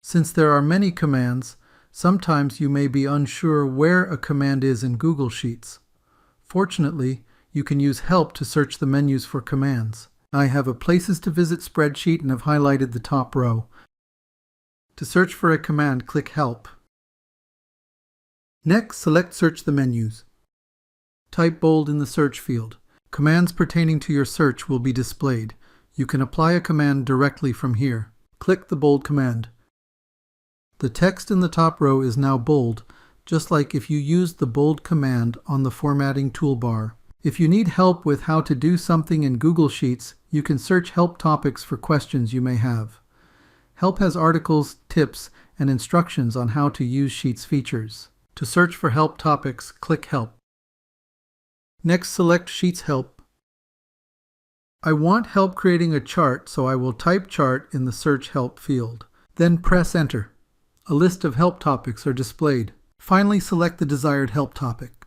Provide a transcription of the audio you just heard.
Since there are many commands, sometimes you may be unsure where a command is in Google Sheets. Fortunately, you can use Help to search the menus for commands. I have a Places to Visit spreadsheet and have highlighted the top row. To search for a command, click Help. Next, select Search the menus. Type bold in the search field. Commands pertaining to your search will be displayed. You can apply a command directly from here. Click the bold command. The text in the top row is now bold, just like if you used the bold command on the formatting toolbar. If you need help with how to do something in Google Sheets, you can search Help topics for questions you may have. Help has articles, tips, and instructions on how to use Sheets features. To search for Help topics, click Help. Next, select Sheets Help. I want help creating a chart, so I will type Chart in the Search Help field. Then press Enter. A list of help topics are displayed. Finally, select the desired help topic.